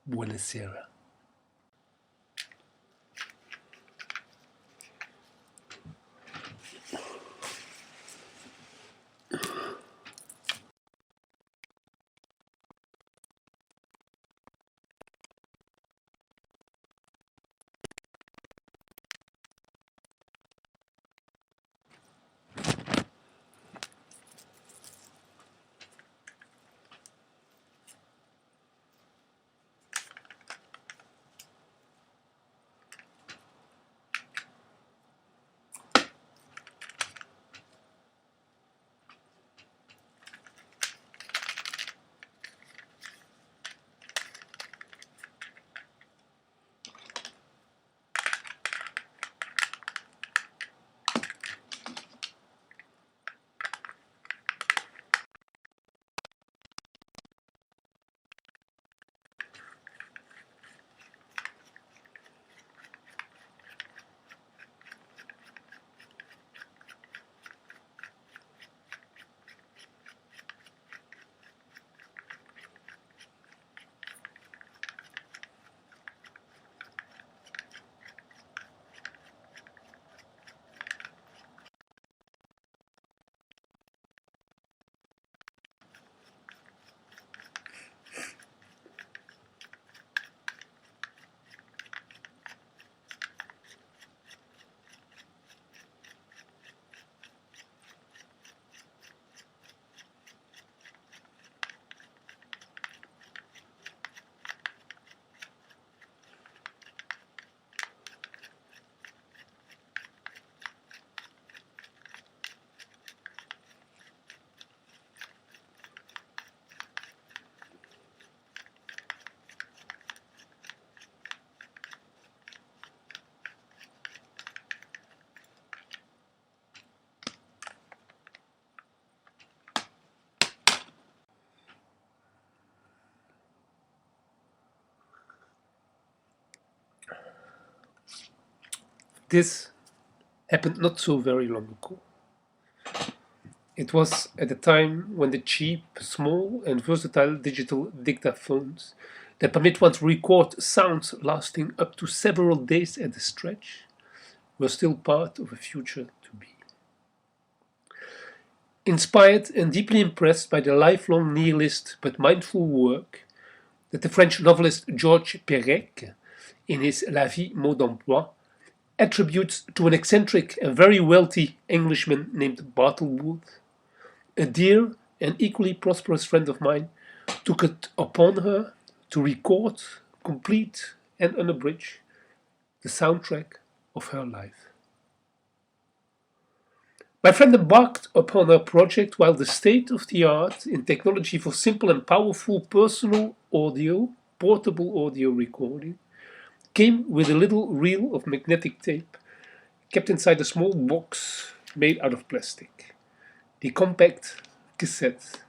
Buonasera. This happened not so very long ago. It was at a time when the cheap, small, and versatile digital dictaphones that permit one to record sounds lasting up to several days at a stretch were still part of a future to be. Inspired and deeply impressed by the lifelong nihilist but mindful work that the French novelist Georges Perec, in his La Vie mot d'emploi, attributes to an eccentric and very wealthy Englishman named Bartlewood, a dear and equally prosperous friend of mine took it upon her to record, complete and unabridged, the soundtrack of her life. My friend embarked upon her project while the state of the art in technology for simple and powerful personal audio, portable audio recording, came with a little reel of magnetic tape kept inside a small box made out of plastic. The compact cassette,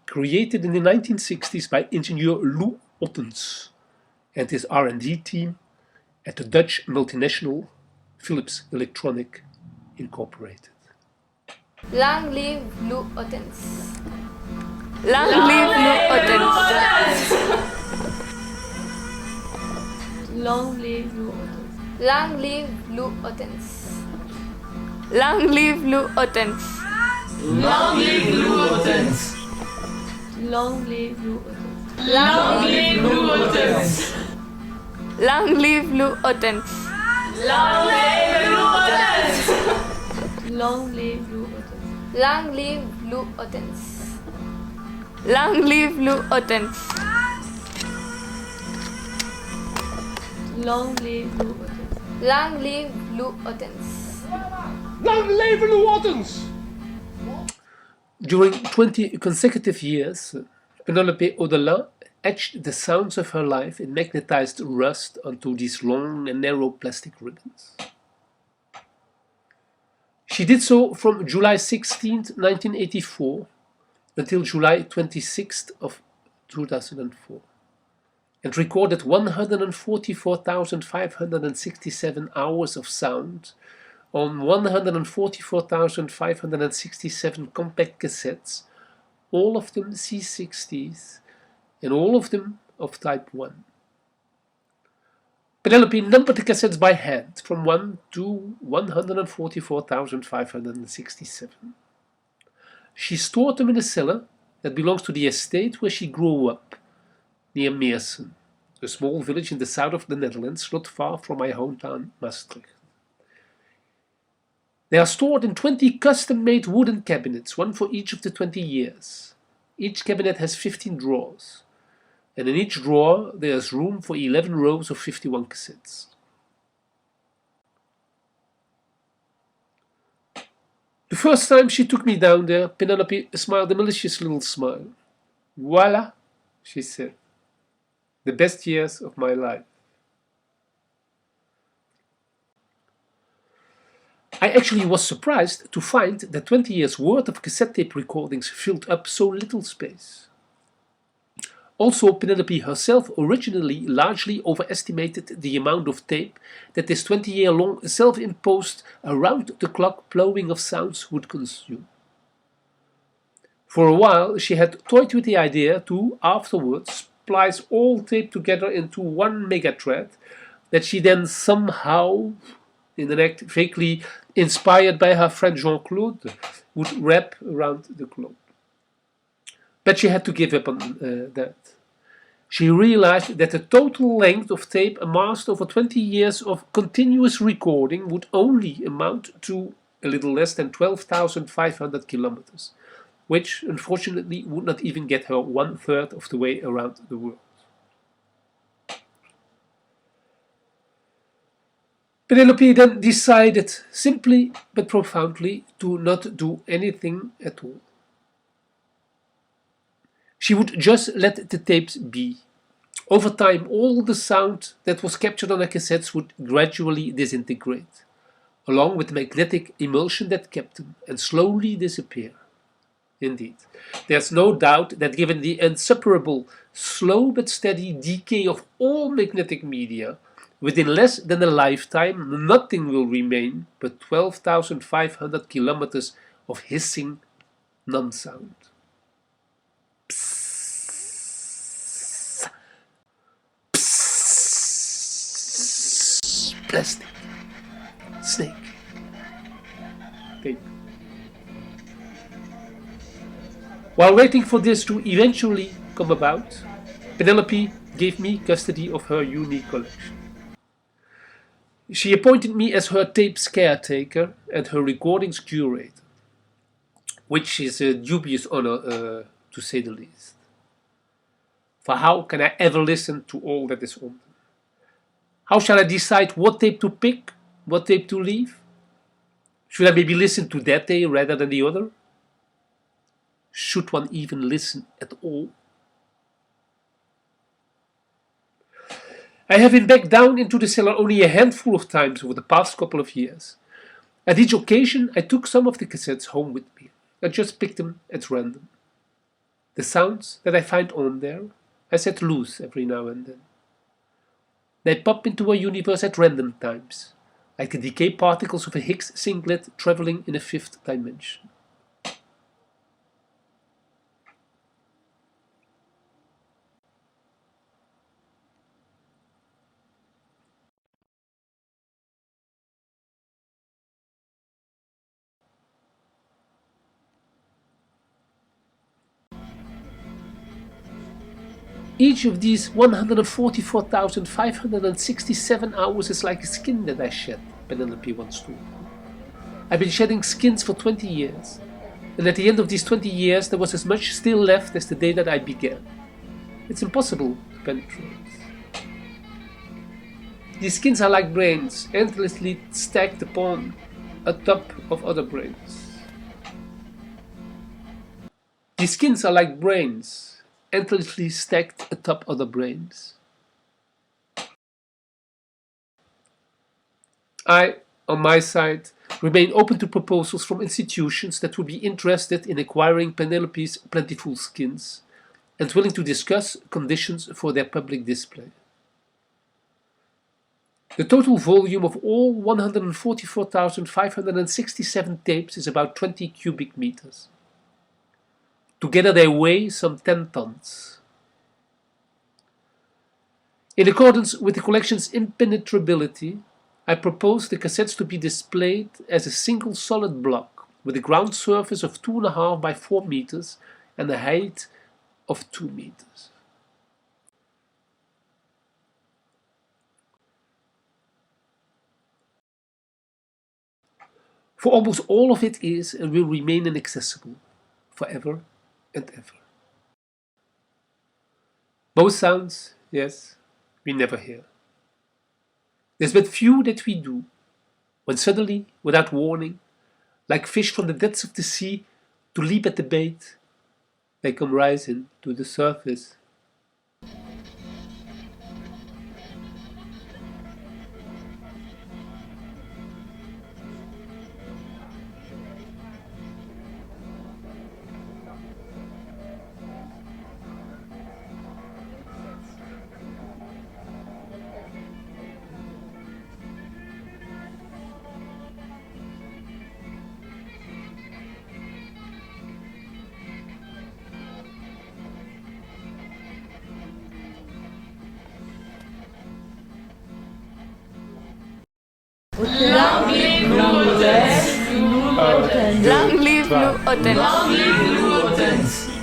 created in the 1960s by engineer Lou Ottens and his R&D team at the Dutch multinational Philips Electronic Incorporated. Long live Lou Ottens. Long live Lou Ottens. Long live Lou Ottens. Long live Lou Ottens. Long live Lou Ottens. Long live Lou Ottens. Long live Lou Ottens. Long live Lou Ottens. Long live Lou Ottens. Long live Lou Ottens. Long live Lou Ottens. Long live Lou Ottens. Long live Lou Ottens. Long live Lou Ottens. Long live Lou Ottens. Long live Lou Ottens. During 20 consecutive years, Penelope Audela etched the sounds of her life in magnetized rust onto these long and narrow plastic ribbons. She did so from July 16, 1984 until July 26 of 2004 and recorded 144,567 hours of sound on 144,567 compact cassettes, all of them C60s and all of them of type 1. Penelope numbered the cassettes by hand from 1 to 144,567. She stored them in a cellar that belongs to the estate where she grew up, near Meersen, a small village in the south of the Netherlands, not far from my hometown, Maastricht. They are stored in 20 custom-made wooden cabinets, one for each of the 20 years. Each cabinet has 15 drawers, and in each drawer there is room for 11 rows of 51 cassettes. The first time she took me down there, Penelope smiled a malicious little smile. "Voila," she said, "the best years of my life." I actually was surprised to find that 20 years' worth of cassette tape recordings filled up so little space. Also, Penelope herself originally largely overestimated the amount of tape that this 20-year-long self-imposed around-the-clock plowing of sounds would consume. For a while, she had toyed with the idea to, afterwards, splice all tape together into one megathread that she then somehow, in an act vaguely inspired by her friend Jean-Claude, would wrap around the globe. But she had to give up on that. She realized that the total length of tape amassed over 20 years of continuous recording would only amount to a little less than 12,500 kilometers, which unfortunately would not even get her 1/3 of the way around the world. Penelope then decided, simply but profoundly, to not do anything at all. She would just let the tapes be. Over time, all the sound that was captured on her cassettes would gradually disintegrate, along with the magnetic emulsion that kept them, and slowly disappear. Indeed, there's no doubt that given the insuperable, slow but steady decay of all magnetic media, within less than a lifetime, nothing will remain but 12,500 kilometers of hissing non-sound. Psst. Psst. Plastic. Snake. Tape. While waiting for this to eventually come about, Penelope gave me custody of her unique collection. She appointed me as her tapes caretaker and her recordings curator, which is a dubious honor, to say the least. For how can I ever listen to all that is on them? How shall I decide what tape to pick, what tape to leave? Should I maybe listen to that tape rather than the other? Should one even listen at all? I have been back down into the cellar only a handful of times over the past couple of years. At each occasion, I took some of the cassettes home with me. I just picked them at random. The sounds that I find on there, I set loose every now and then. They pop into a universe at random times, like the decay particles of a Higgs singlet traveling in a fifth dimension. Each of these 144,567 hours is like a skin that I shed, Penelope once told me. I've been shedding skins for 20 years, and at the end of these 20 years there was as much still left as the day that I began. It's impossible to penetrate. These skins are like brains, endlessly stacked upon a top of other brains. These skins are like brains, endlessly stacked atop other brains. I, on my side, remain open to proposals from institutions that would be interested in acquiring Penelope's plentiful skins and willing to discuss conditions for their public display. The total volume of all 144,567 tapes is about 20 cubic meters. Together they weigh some 10 tons. In accordance with the collection's impenetrability, I propose the cassettes to be displayed as a single solid block with a ground surface of 2.5 by 4 meters and a height of 2 meters. For almost all of it is and will remain inaccessible forever and ever. Most sounds, yes, we never hear. There's but few that we do, when suddenly, without warning, like fish from the depths of the sea, to leap at the bait, they come rising to the surface. Long live Blue Ottens! Long live Blue Ottens! Long live Blue Ottens!